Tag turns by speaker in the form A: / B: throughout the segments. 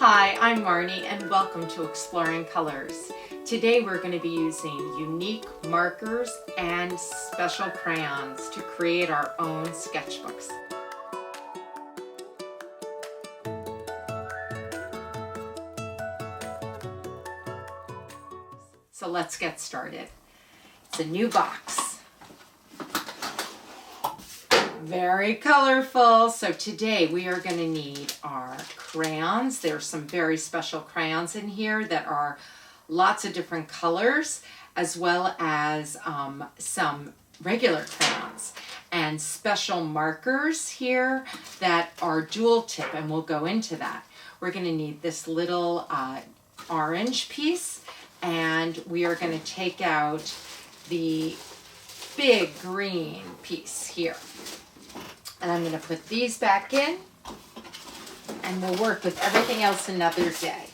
A: Hi, I'm Marnie and welcome to Exploring Colors. Today we're going to be using unique markers and special crayons to create our own sketchbooks. So let's get started. It's a new box. Very colorful. So today we are going to need our crayons. There's some very special crayons in here that are lots of different colors, as well as some regular crayons and special markers here that are dual tip, and we'll go into that. We're going to need this little orange piece, and we are going to take out the big green piece here. And I'm going to put these back in, and we'll work with everything else another day.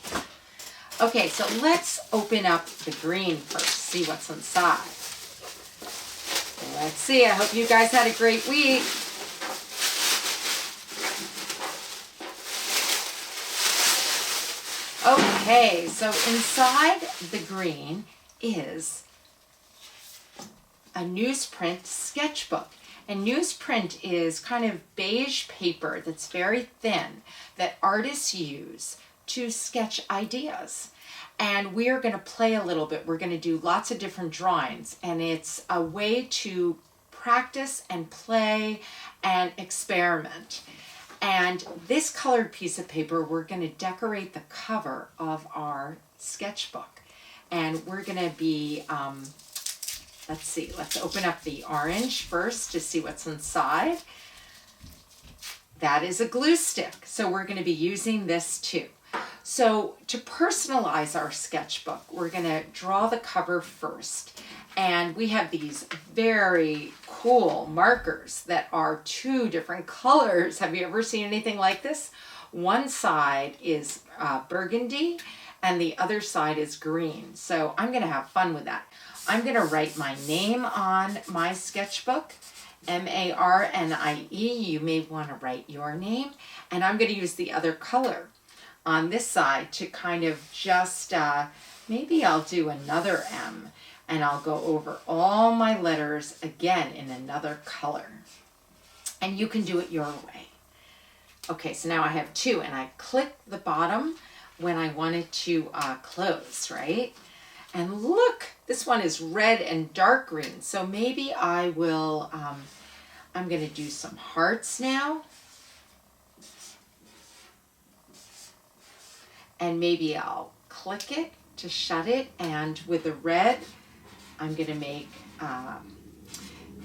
A: Okay, so let's open up the green first, see what's inside. Let's see, I hope you guys had a great week. Okay, so inside the green is a newsprint sketchbook. And newsprint is kind of beige paper that's very thin that artists use to sketch ideas. And we are going to play a little bit. We're going to do lots of different drawings, and it's a way to practice and play and experiment. And this colored piece of paper, we're going to decorate the cover of our sketchbook. And we're going to be let's see, let's open up the orange first to see what's inside. That is a glue stick, so we're going to be using this too. So to personalize our sketchbook, we're going to draw the cover first. And we have these very cool markers that are two different colors. Have you ever seen anything like this? One side is burgundy and the other side is green. So I'm going to have fun with that. I'm going to write my name on my sketchbook, M-A-R-N-I-E. You may want to write your name. And I'm going to use the other color on this side to kind of just, maybe I'll do another M, and I'll go over all my letters again in another color. And you can do it your way. Okay, so now I have two, and I click the bottom when I want it to close, right? And look, this one is red and dark green. So maybe I will, I'm going to do some hearts now. And maybe I'll click it to shut it. And with the red, I'm going to make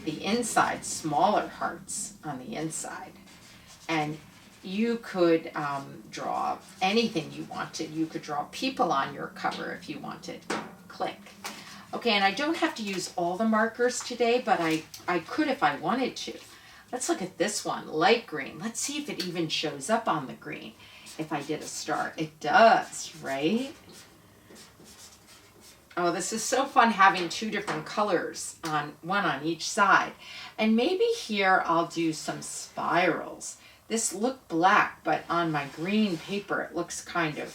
A: the inside smaller hearts on the inside. And you could draw anything you wanted. You could draw people on your cover if you wanted. Click. Okay, and I don't have to use all the markers today, but I could if I wanted to. Let's look at this one, light green. Let's see if it even shows up on the green. If I did a star, it does, right? Oh, this is so fun having two different colors, one on each side. And maybe here I'll do some spirals. This looked black, but on my green paper it looks kind of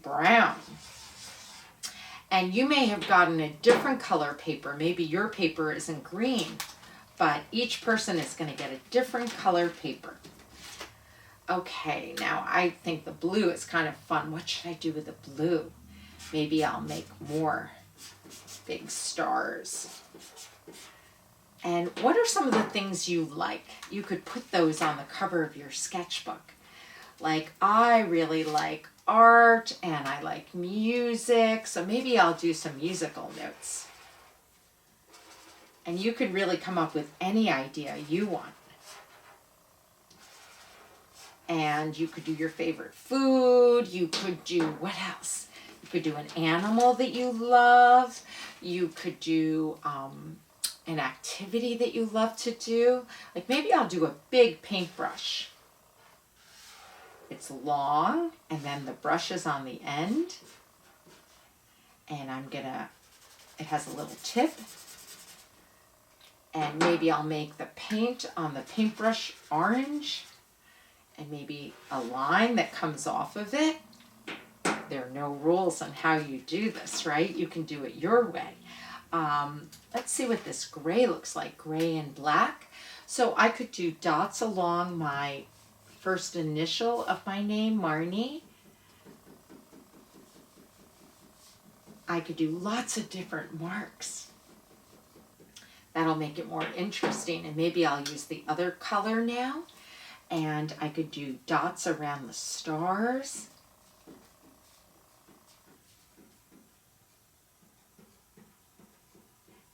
A: brown. And you may have gotten a different color paper. Maybe your paper isn't green, but each person is going to get a different color paper. Okay, now I think the blue is kind of fun. What should I do with the blue? Maybe I'll make more big stars. And what are some of the things you like? You could put those on the cover of your sketchbook. Like, I really like art and I like music, so maybe I'll do some musical notes. And you could really come up with any idea you want. And you could do your favorite food. You could do, what else? You could do an animal that you love. You could do an activity that you love to do. Like maybe I'll do a big paintbrush. It's long, and then the brush is on the end. And it has a little tip. And maybe I'll make the paint on the paintbrush orange. and maybe a line that comes off of it. There are no rules on how you do this, right? You can do it your way. Let's see what this gray looks like, gray and black. So I could do dots along my first initial of my name, Marnie. I could do lots of different marks. That'll make it more interesting, and maybe I'll use the other color now, and I could do dots around the stars.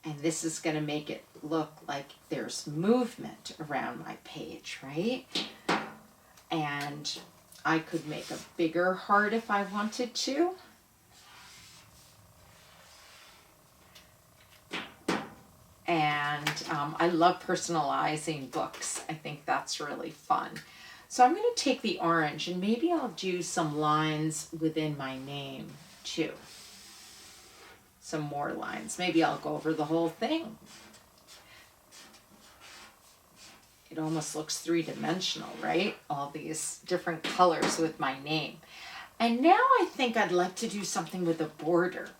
A: And this is going to make it look like there's movement around my page, right? And I could make a bigger heart if I wanted to. And I love personalizing books. I think that's really fun. So I'm going to take the orange, and maybe I'll do some lines within my name too. Some more lines. Maybe I'll go over the whole thing. It almost looks three-dimensional, right? All these different colors with my name. And now I think I'd like to do something with a border.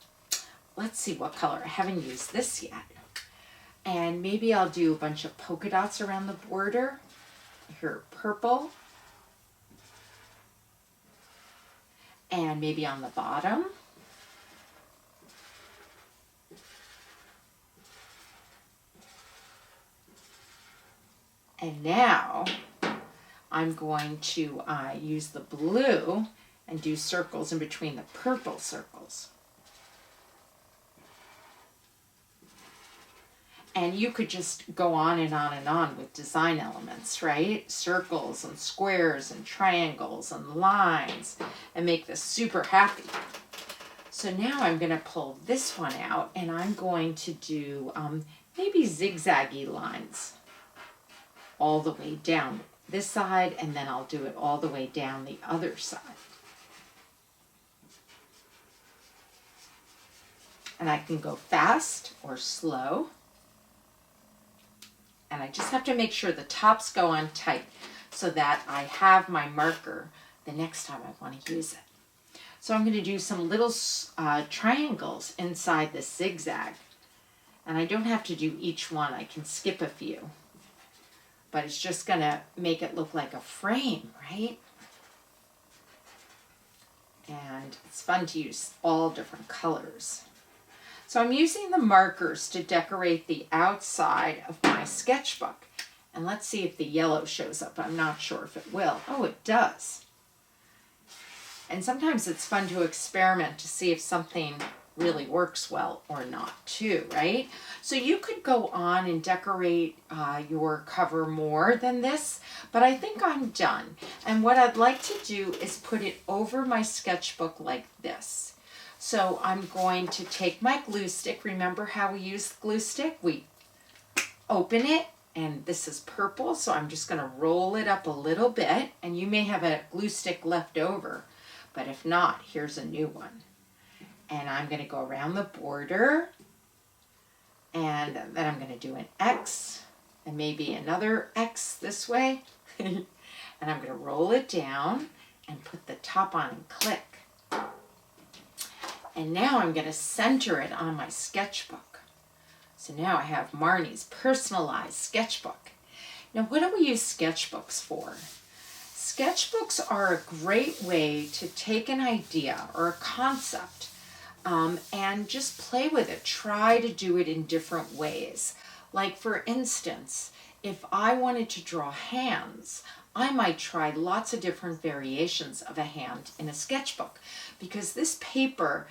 A: Let's see what color. I haven't used this yet. And maybe I'll do a bunch of polka dots around the border. Here, purple. And maybe on the bottom. And now I'm going to use the blue and do circles in between the purple circles. And you could just go on and on and on with design elements, right? Circles and squares and triangles and lines, and make this super happy. So now I'm going to pull this one out, and I'm going to do maybe zigzaggy lines all the way down this side, and then I'll do it all the way down the other side. And I can go fast or slow. And I just have to make sure the tops go on tight so that I have my marker the next time I want to use it. So I'm going to do some little triangles inside this zigzag. And I don't have to do each one. I can skip a few. But it's just going to make it look like a frame, right? And it's fun to use all different colors. So I'm using the markers to decorate the outside of my sketchbook. And let's see if the yellow shows up. I'm not sure if it will. Oh, it does. And sometimes it's fun to experiment to see if something really works well or not too, right? So you could go on and decorate your cover more than this, but I think I'm done. And what I'd like to do is put it over my sketchbook like this. So I'm going to take my glue stick. Remember how we use glue stick? We open it, and this is purple, so I'm just going to roll it up a little bit, and you may have a glue stick left over, but if not, here's a new one. And I'm going to go around the border, and then I'm going to do an X, and maybe another X this way, and I'm going to roll it down and put the top on and click. And now I'm going to center it on my sketchbook. So now I have Marnie's personalized sketchbook. Now, what do we use sketchbooks for? Sketchbooks are a great way to take an idea or a concept and just play with it. Try to do it in different ways. Like, for instance, if I wanted to draw hands, I might try lots of different variations of a hand in a sketchbook, because this paper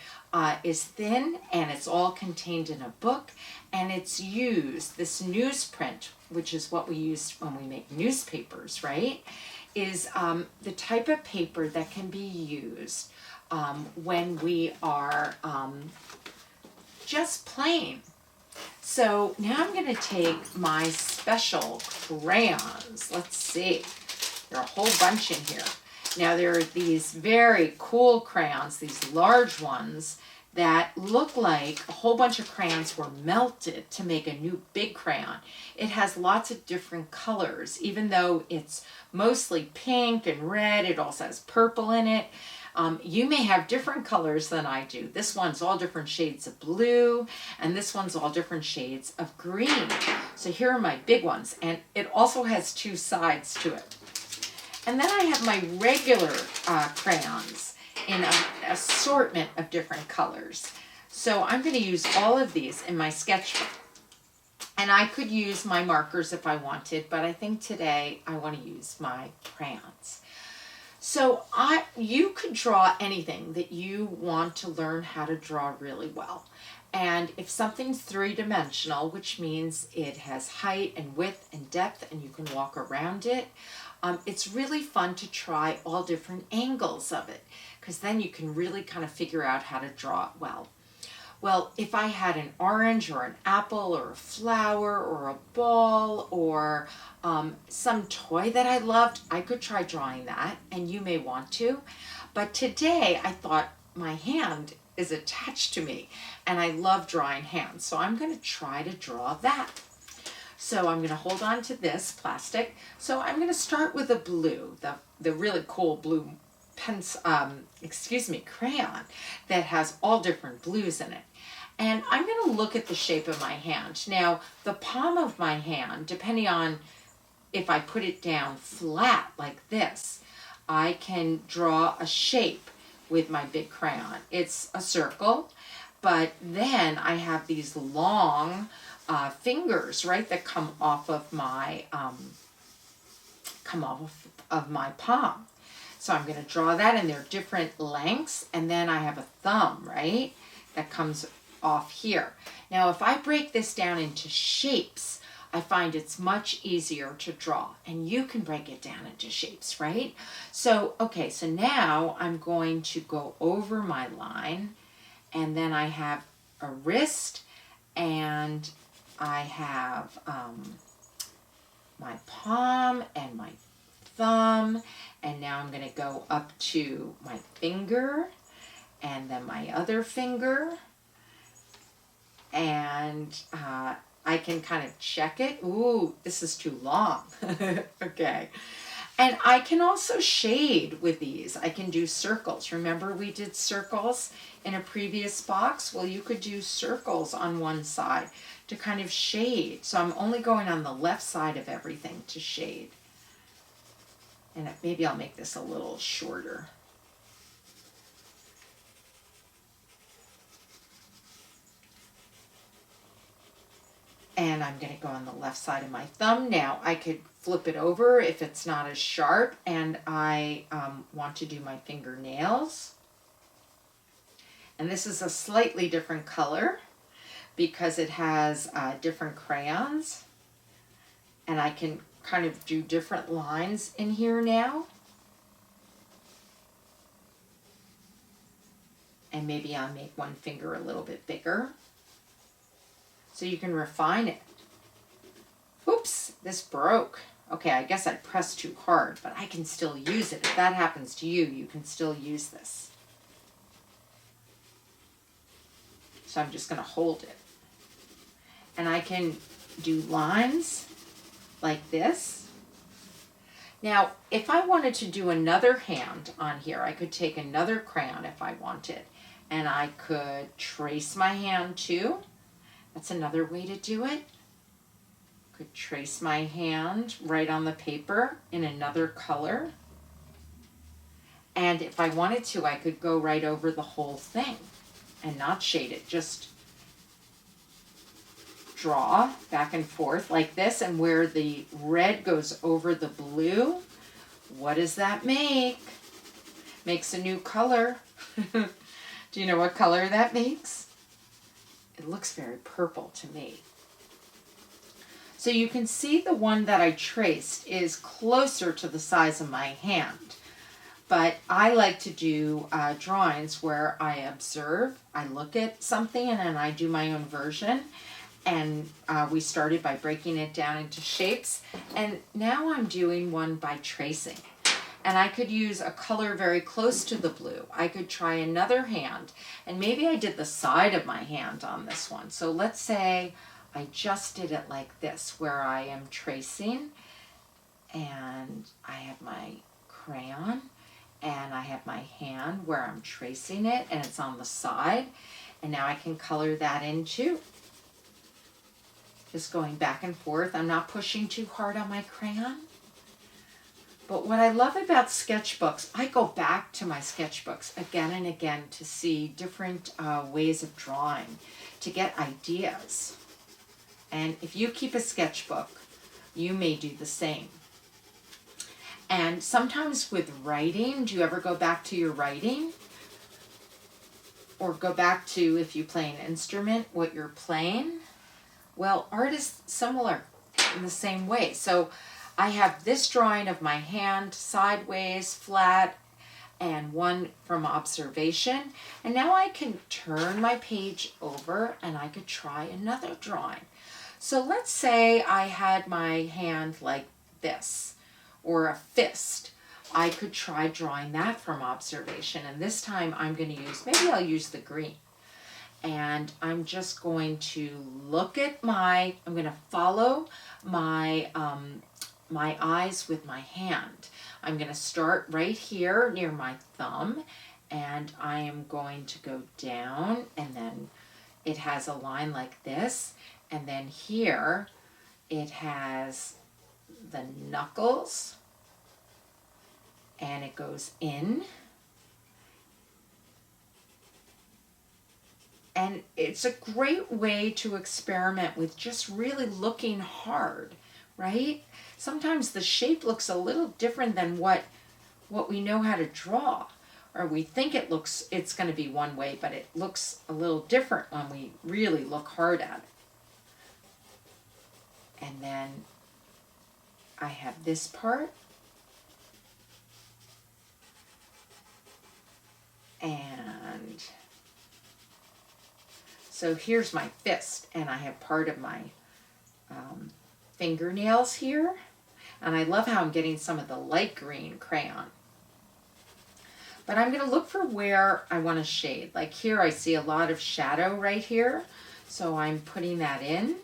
A: is thin and it's all contained in a book, and it's used, this newsprint, which is what we use when we make newspapers, right, is the type of paper that can be used when we are just playing. So now I'm going to take my special crayons. Let's see. There are a whole bunch in here. Now there are these very cool crayons, these large ones that look like a whole bunch of crayons were melted to make a new big crayon. It has lots of different colors, even though it's mostly pink and red, it also has purple in it. You may have different colors than I do. This one's all different shades of blue, and this one's all different shades of green. So here are my big ones, and it also has two sides to it. And then I have my regular crayons in an assortment of different colors. So I'm going to use all of these in my sketchbook. And I could use my markers if I wanted, but I think today I want to use my crayons. So you could draw anything that you want to learn how to draw really well. And if something's three-dimensional, which means it has height and width and depth and you can walk around it, it's really fun to try all different angles of it, because then you can really kind of figure out how to draw it well. Well, if I had an orange or an apple or a flower or a ball or some toy that I loved, I could try drawing that, and you may want to. But today I thought my hand is attached to me, and I love drawing hands, so I'm going to try to draw that. So I'm going to hold on to this plastic. So I'm going to start with a blue, the really cool blue crayon that has all different blues in it. And I'm going to look at the shape of my hand. Now, the palm of my hand, depending on if I put it down flat like this, I can draw a shape with my big crayon. It's a circle, but then I have these long fingers, right, that come off of my palm. So I'm going to draw that, and they're different lengths, and then I have a thumb, right, that comes off here. Now, if I break this down into shapes, I find it's much easier to draw, and you can break it down into shapes, right? So, okay, so now I'm going to go over my line, and then I have a wrist, and I have my palm and my thumb, and now I'm going to go up to my finger and then my other finger, and I can kind of check it. Ooh, this is too long. Okay. And I can also shade with these. I can do circles. Remember we did circles in a previous box? Well, you could do circles on one side to kind of shade. So I'm only going on the left side of everything to shade. And maybe I'll make this a little shorter. And I'm going to go on the left side of my thumb. Now I could flip it over if it's not as sharp and I want to do my fingernails. And this is a slightly different color because it has different crayons. And I can kind of do different lines in here now. And maybe I'll make one finger a little bit bigger, so you can refine it. Oops, this broke. Okay, I guess I pressed too hard, but I can still use it. If that happens to you, you can still use this. So I'm just going to hold it. And I can do lines like this. Now, if I wanted to do another hand on here, I could take another crayon if I wanted, and I could trace my hand too. That's another way to do it. Could trace my hand right on the paper in another color. And if I wanted to, I could go right over the whole thing and not shade it, just draw back and forth like this, and where the red goes over the blue, what does that make? Makes a new color. Do you know what color that makes? It looks very purple to me. So you can see the one that I traced is closer to the size of my hand. But I like to do drawings where I observe, I look at something, and then I do my own version. And we started by breaking it down into shapes. And now I'm doing one by tracing. And I could use a color very close to the blue. I could try another hand, and maybe I did the side of my hand on this one. So let's say I just did it like this, where I am tracing, and I have my crayon, and I have my hand where I'm tracing it, and it's on the side. And now I can color that in too. Just going back and forth. I'm not pushing too hard on my crayon. But what I love about sketchbooks, I go back to my sketchbooks again and again to see different ways of drawing, to get ideas. And if you keep a sketchbook, you may do the same. And sometimes with writing, do you ever go back to your writing? Or go back to, if you play an instrument, what you're playing? Well, art is similar in the same way. So I have this drawing of my hand sideways, flat, and one from observation. And now I can turn my page over and I could try another drawing. So let's say I had my hand like this, or a fist. I could try drawing that from observation. And this time I'm going to use, maybe I'll use the green. And I'm just going to look at I'm going to follow my eyes with my hand. I'm going to start right here near my thumb, and I am going to go down, and then it has a line like this, and then here it has the knuckles, and it goes in. And it's a great way to experiment with just really looking hard, right? Sometimes the shape looks a little different than what we know how to draw. Or we think it's going to be one way, but it looks a little different when we really look hard at it. And then I have this part. And so here's my fist, and I have part of my fingernails here. And I love how I'm getting some of the light green crayon. But I'm going to look for where I want to shade. Like here I see a lot of shadow right here. So I'm putting that in.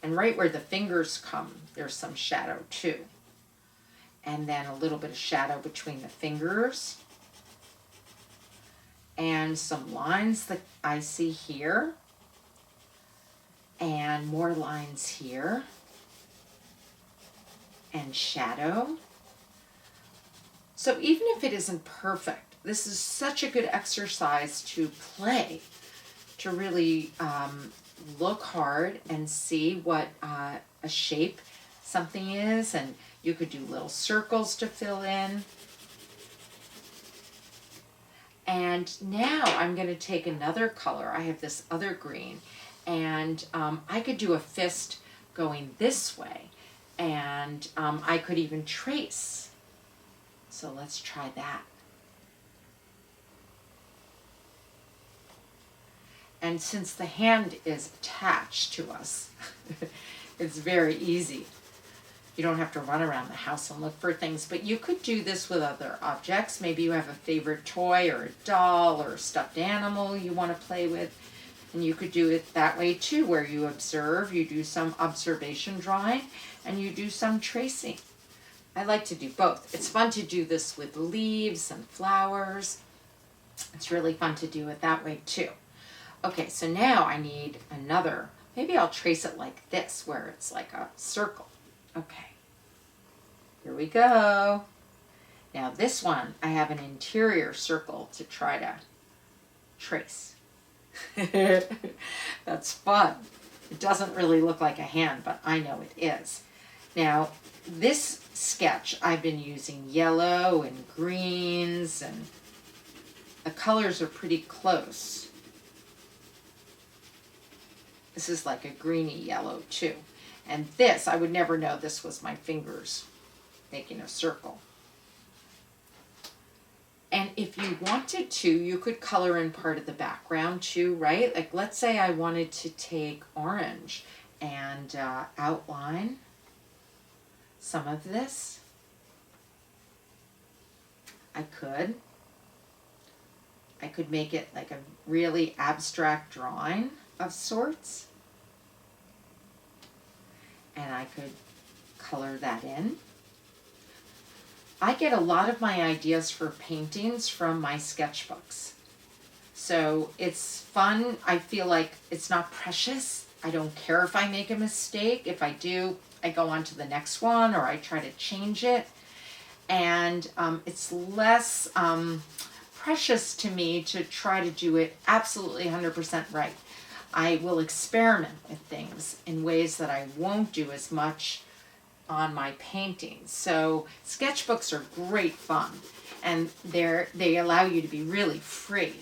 A: And right where the fingers come, there's some shadow too. And then a little bit of shadow between the fingers. And some lines that I see here. And more lines here. And shadow. So even if it isn't perfect, this is such a good exercise to play, to really look hard and see what a shape something is. And you could do little circles to fill in. And now I'm going to take another color. I have this other green. And I could do a fist going this way. And I could even trace. So let's try that. And since the hand is attached to us, it's very easy. You don't have to run around the house and look for things, but you could do this with other objects. Maybe you have a favorite toy or a doll or a stuffed animal you want to play with. And you could do it that way too, where you observe, you do some observation drawing, and you do some tracing. I like to do both. It's fun to do this with leaves and flowers. It's really fun to do it that way too. Okay, so now I need another. Maybe I'll trace it like this, where it's like a circle. Okay, here we go. Now this one, I have an interior circle to try to trace. That's fun. It doesn't really look like a hand, but I know it is. Now, this sketch, I've been using yellow and greens, and the colors are pretty close. This is like a greeny yellow too. And this, I would never know this was my fingers making a circle. And if you wanted to, you could color in part of the background too, right? Like let's say I wanted to take orange and outline some of this. I could make it like a really abstract drawing of sorts. And I could color that in. I get a lot of my ideas for paintings from my sketchbooks. So it's fun. I feel like it's not precious. I don't care if I make a mistake. If I do, I go on to the next one or I try to change it. And it's less precious to me to try to do it absolutely 100% right. I will experiment with things in ways that I won't do as much on my paintings. So sketchbooks are great fun, and they allow you to be really free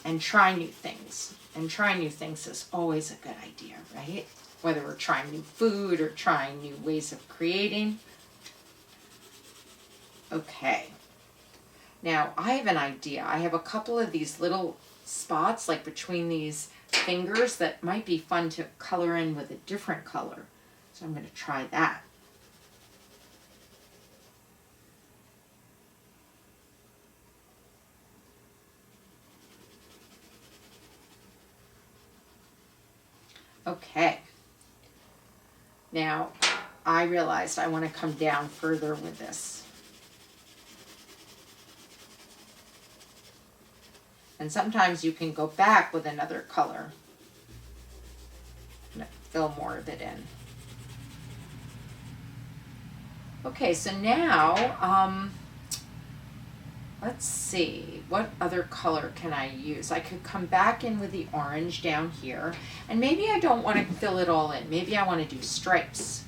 A: and try new things. And trying new things is always a good idea, right? Whether we're trying new food or trying new ways of creating. Okay. Now I have an idea. I have a couple of these little spots like between these fingers that might be fun to color in with a different color. So I'm going to try that. Okay. Now I realized I want to come down further with this. And sometimes you can go back with another color and fill more of it in. Okay, so now, let's see, what other color can I use? I could come back in with the orange down here, and maybe I don't want to fill it all in. Maybe I want to do stripes.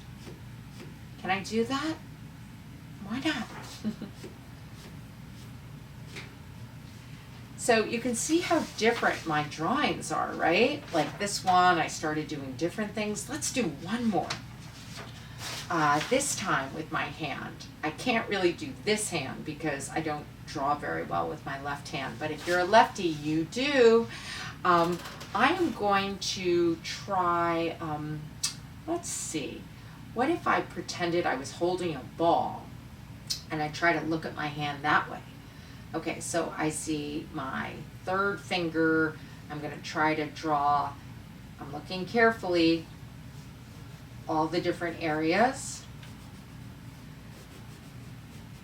A: Can I do that? Why not? So you can see how different my drawings are, right? Like this one, I started doing different things. Let's do one more. This time with my hand. I can't really do this hand because I don't draw very well with my left hand. But if you're a lefty, you do. I am going to try, let's see. What if I pretended I was holding a ball and I try to look at my hand that way? Okay, so I see my third finger. I'm going to try to draw, I'm looking carefully, all the different areas.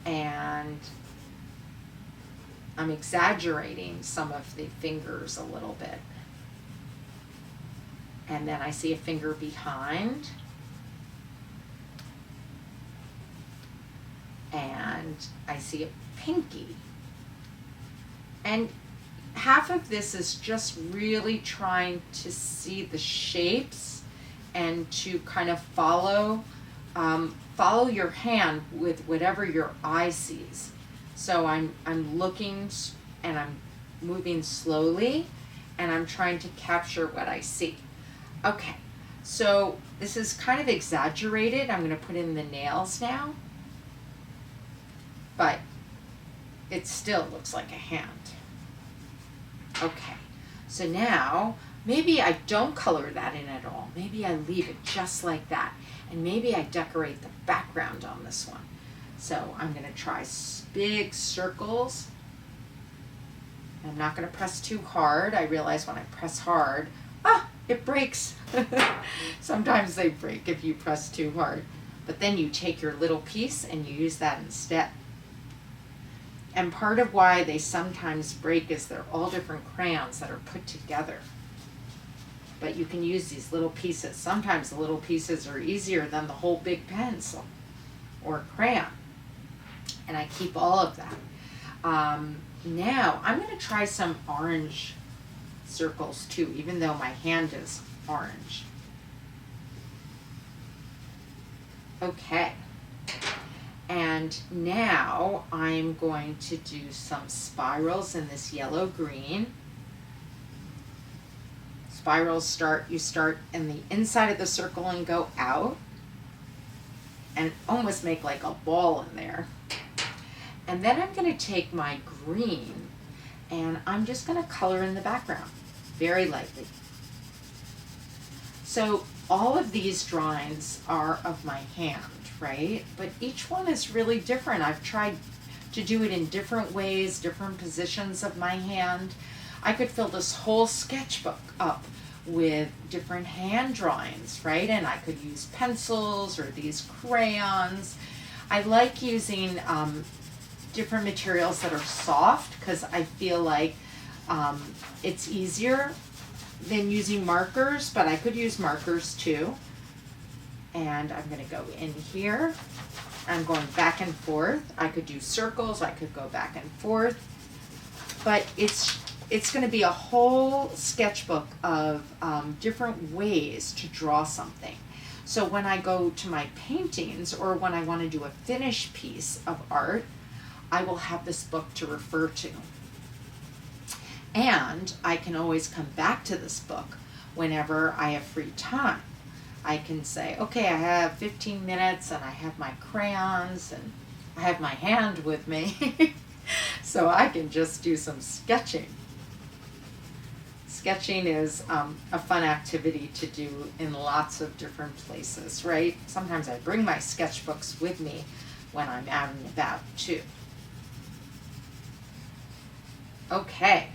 A: And I'm exaggerating some of the fingers a little bit. And then I see a finger behind. And I see a pinky. And half of this is just really trying to see the shapes and to kind of follow your hand with whatever your eye sees. So I'm looking and I'm moving slowly and I'm trying to capture what I see. Okay, so this is kind of exaggerated. I'm going to put in the nails now, but it still looks like a hand. Okay, so now maybe I don't color that in at all. Maybe I leave it just like that. And maybe I decorate the background on this one. So I'm going to try big circles. I'm not going to press too hard. I realize when I press hard, it breaks. Sometimes they break if you press too hard. But then you take your little piece and you use that instead. And part of why they sometimes break is they're all different crayons that are put together. But you can use these little pieces. Sometimes the little pieces are easier than the whole big pencil or crayon. And I keep all of that. Now I'm going to try some orange circles too, even though my hand is orange. Okay. And now I'm going to do some spirals in this yellow-green. Spirals you start in the inside of the circle and go out and almost make like a ball in there. And then I'm going to take my green and I'm just going to color in the background very lightly. So all of these drawings are of my hand, right? But each one is really different. I've tried to do it in different ways, different positions of my hand. I could fill this whole sketchbook up with different hand drawings, right? And I could use pencils or these crayons. I like using different materials that are soft because I feel like it's easier than using markers, but I could use markers too. And I'm going to go in here. I'm going back and forth. I could do circles. I could go back and forth. But it's going to be a whole sketchbook of different ways to draw something. So when I go to my paintings or when I want to do a finished piece of art, I will have this book to refer to. And I can always come back to this book whenever I have free time. I can say, okay, I have 15 minutes and I have my crayons and I have my hand with me. So I can just do some sketching. Sketching is a fun activity to do in lots of different places, right? Sometimes I bring my sketchbooks with me when I'm out and about too. Okay.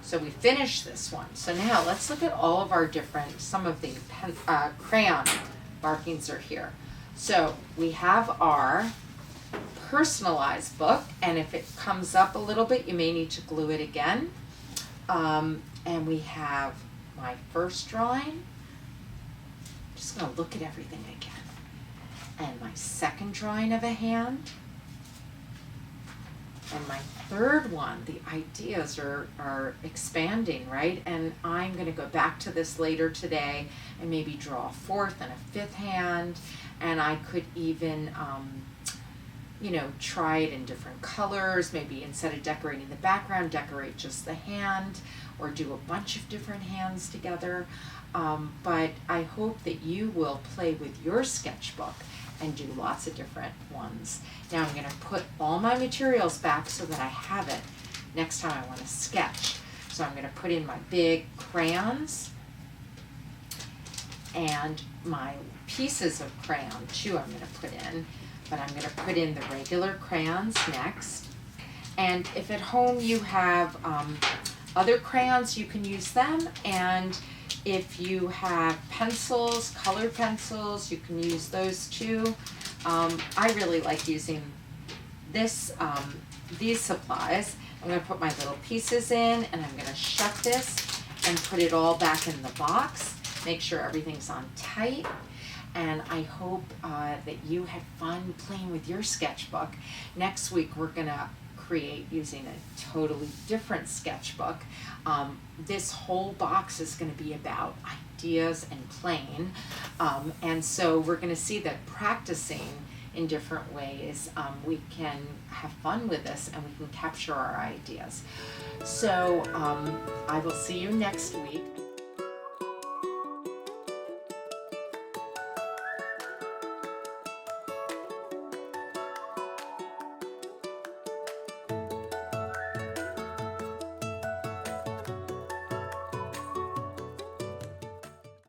A: So we finished this one. So now let's look at all of our some of the crayon markings are here. So we have our personalized book, and if it comes up a little bit, you may need to glue it again. And we have my first drawing. Just gonna look at everything again. And my second drawing of a hand. And my third one, the ideas are expanding, right? And I'm going to go back to this later today and maybe draw a fourth and a fifth hand. And I could even, try it in different colors. Maybe instead of decorating the background, decorate just the hand or do a bunch of different hands together. But I hope that you will play with your sketchbook and do lots of different ones. Now I'm going to put all my materials back so that I have it next time I want to sketch. So I'm going to put in my big crayons and my pieces of crayon too I'm going to put in, but I'm going to put in the regular crayons next. And if at home you have other crayons, you can use them, and if you have pencils, colored pencils, you can use those too. I really like using these supplies. I'm going to put my little pieces in, and I'm going to shut this and put it all back in the box. Make sure everything's on tight. And I hope that you had fun playing with your sketchbook. Next week we're going to create using a totally different sketchbook. This whole box is going to be about ideas and playing, and so we're going to see that practicing in different ways we can have fun with this and we can capture our ideas. So I will see you next week.